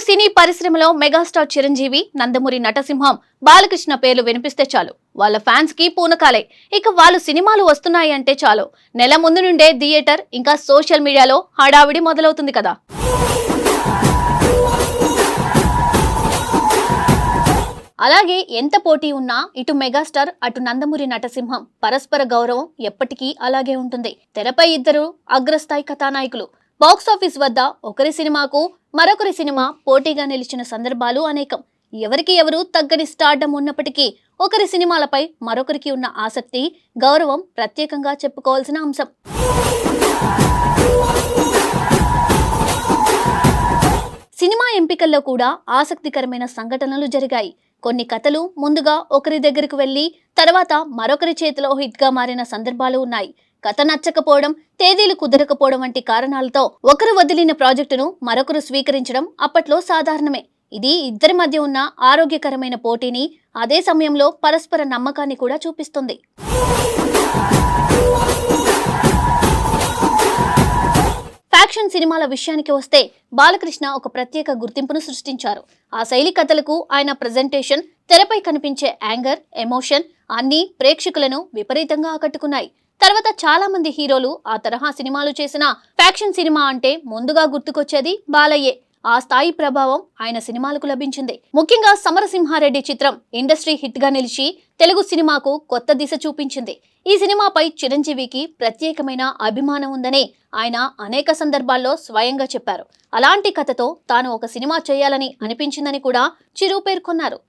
సినీ పరిశ్రమలో మెగాస్టార్ చిరంజీవి, నందమూరి నటసింహం, బాలకృష్ణ పేర్లు వినిపిస్తే చాలు వాళ్ళ ఫ్యాన్స్ కి పూనకాలే. ఇక వాళ్ళు సినిమాలు వస్తున్నాయి అంటే చాలు నెల ముందు నుండే థియేటర్ ఇంకా సోషల్ మీడియాలో హడావిడి మొదలవుతుంది కదా. అలాగే ఎంత పోటీ ఉన్నా ఇటు మెగాస్టార్ అటు నందమూరి నటసింహం పరస్పర గౌరవం ఎప్పటికీ అలాగే ఉంటుంది. తెరపై ఇద్దరు అగ్రస్థాయి కథానాయకులు. బాక్సాఫీస్ వద్ద ఒకరి సినిమాకు మరొకరి సినిమా పోటీగా నిలిచిన సందర్భాలు అనేకం. ఎవరికి ఎవరు తగ్గని స్టార్డమ్ ఉన్నప్పటికీ ఒకరి సినిమాలపై మరొకరికి ఉన్న ఆసక్తి, గౌరవం ప్రత్యేకంగా చెప్పుకోవాల్సిన అంశం. సినిమా ఎంపికల్లో కూడా ఆసక్తికరమైన సంఘటనలు జరిగాయి. కొన్ని కథలు ముందుగా ఒకరి దగ్గరకు వెళ్లి తర్వాత మరొకరి చేతిలో హిట్ గా మారిన సందర్భాలు ఉన్నాయి. కథ నచ్చకపోవడం, తేదీలు కుదరకపోవడం వంటి కారణాలతో ఒకరు వదిలిన ప్రాజెక్టును మరొకరు స్వీకరించడం అప్పట్లో సాధారణమే. ఇది ఇద్దరి మధ్య ఉన్న ఆరోగ్యకరమైన పోటీని, అదే సమయంలో పరస్పర నమ్మకాన్ని కూడా చూపిస్తుంది. ఫ్యాక్షన్ సినిమాల విషయానికి వస్తే బాలకృష్ణ ఒక ప్రత్యేక గుర్తింపును సృష్టించారు. ఆ శైలి కథలకు ఆయన ప్రెజెంటేషన్, తెరపై కనిపించే యాంగర్, ఎమోషన్ అన్నీ ప్రేక్షకులను విపరీతంగా ఆకట్టుకున్నాయి. తర్వాత చాలా మంది హీరోలు ఆ తరహా సినిమాలు చేసిన ఫ్యాక్షన్ సినిమా అంటే ముందుగా గుర్తుకొచ్చేది బాలయ్యే. ఆ స్థాయి ప్రభావం ఆయన సినిమాలకు లభించింది. ముఖ్యంగా సమరసింహారెడ్డి చిత్రం ఇండస్ట్రీ హిట్ గా నిలిచి తెలుగు సినిమాకు కొత్త దిశ చూపించింది. ఈ సినిమాపై చిరంజీవికి ప్రత్యేకమైన అభిమానం ఉందని ఆయన అనేక సందర్భాల్లో స్వయంగా చెప్పారు. అలాంటి కథతో తాను ఒక సినిమా చేయాలని అనిపించిందని కూడా చిరు పేర్కొన్నారు.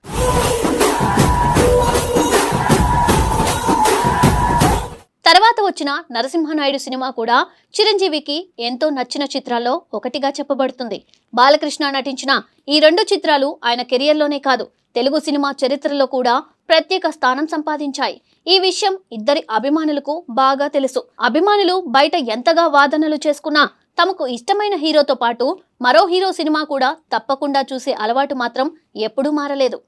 తర్వాత వచ్చిన నరసింహనాయుడు సినిమా కూడా చిరంజీవికి ఎంతో నచ్చిన చిత్రాల్లో ఒకటిగా చెప్పబడుతుంది. బాలకృష్ణ నటించిన ఈ రెండు చిత్రాలు ఆయన కెరియర్లోనే కాదు, తెలుగు సినిమా చరిత్రలో కూడా ప్రత్యేక స్థానం సంపాదించాయి. ఈ విషయం ఇద్దరి అభిమానులకు బాగా తెలుసు. అభిమానులు బయట ఎంతగా వాదనలు చేసుకున్నా తమకు ఇష్టమైన హీరోతో పాటు మరో హీరో సినిమా కూడా తప్పకుండా చూసే అలవాటు మాత్రం ఎప్పుడూ మారలేదు.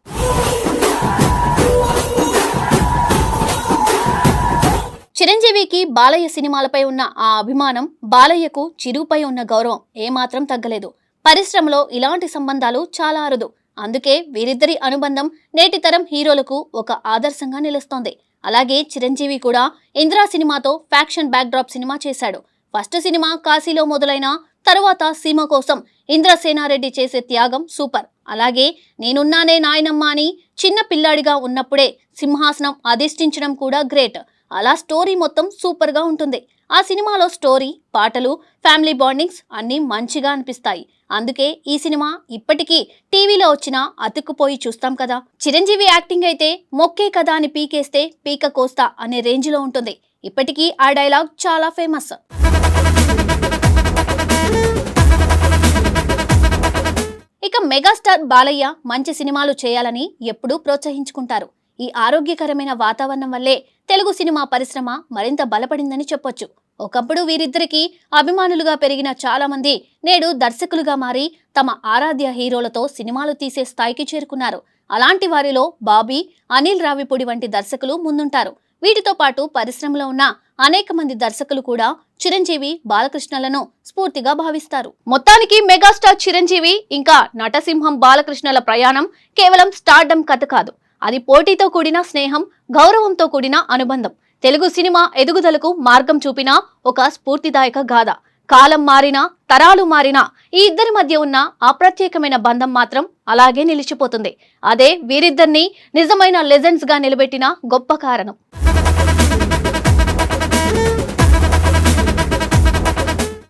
చిరంజీవికి బాలయ్య సినిమాలపై ఉన్న ఆ అభిమానం, బాలయ్యకు చిరుపై ఉన్న గౌరవం ఏమాత్రం తగ్గలేదు. పరిశ్రమలో ఇలాంటి సంబంధాలు చాలా అరుదు. అందుకే వీరిద్దరి అనుబంధం నేటి తరం హీరోలకు ఒక ఆదర్శంగా నిలుస్తోంది. అలాగే చిరంజీవి కూడా ఇంద్రా సినిమాతో ఫ్యాక్షన్ బ్యాక్డ్రాప్ సినిమా చేశాడు. ఫస్ట్ సినిమా కాశీలో మొదలైన తరువాత సీమ కోసం ఇంద్రసేనారెడ్డి చేసే త్యాగం సూపర్. అలాగే నేనున్నానే నాయనమ్మ అని చిన్న పిల్లాడిగా ఉన్నప్పుడే సింహాసనం అధిష్ఠించడం కూడా గ్రేట్. అలా స్టోరీ మొత్తం సూపర్ గా ఉంటుంది. ఆ సినిమాలో స్టోరీ, పాటలు, ఫ్యామిలీ బాండింగ్స్ అన్నీ మంచిగా అనిపిస్తాయి. అందుకే ఈ సినిమా ఇప్పటికీ టీవీలో వచ్చినా అతుక్కుపోయి చూస్తాం కదా. చిరంజీవి యాక్టింగ్ అయితే మొక్కే కదా అని పీకేస్తే పీక కోస్తా అనే రేంజ్ లో ఉంటుంది. ఇప్పటికీ ఆ డైలాగ్ చాలా ఫేమస్. ఇక మెగాస్టార్ బాలయ్య మంచి సినిమాలు చేయాలని ఎప్పుడూ ప్రోత్సహించుకుంటారు. ఈ ఆరోగ్యకరమైన వాతావరణం వల్లే తెలుగు సినిమా పరిశ్రమ మరింత బలపడిందని చెప్పొచ్చు. ఒకప్పుడు వీరిద్దరికీ అభిమానులుగా పెరిగిన చాలా మంది నేడు దర్శకులుగా మారి తమ ఆరాధ్య హీరోలతో సినిమాలు తీసే స్థాయికి చేరుకున్నారు. అలాంటి వారిలో బాబీ, అనిల్ రావిపూడి వంటి దర్శకులు ముందుంటారు. వీటితో పాటు పరిశ్రమలో ఉన్న అనేక మంది దర్శకులు కూడా చిరంజీవి, బాలకృష్ణలను స్ఫూర్తిగా భావిస్తారు. మొత్తానికి మెగాస్టార్ చిరంజీవి ఇంకా నటసింహం బాలకృష్ణల ప్రయాణం కేవలం స్టార్డమ్ కథ కాదు. అది పోటీతో కూడిన స్నేహం, గౌరవంతో కూడిన అనుబంధం. తెలుగు సినిమా ఎదుగుదలకు మార్గం చూపిన ఒక స్ఫూర్తిదాయక గాథ. కాలం మారినా, తరాలు మారినా ఈ ఇద్దరి మధ్య ఉన్న ఆ ప్రత్యేకమైన బంధం మాత్రం అలాగే నిలిచిపోతుంది. అదే వీరిద్దరిని నిజమైన లెజెండ్స్ గా నిలబెట్టిన గొప్ప కారణం.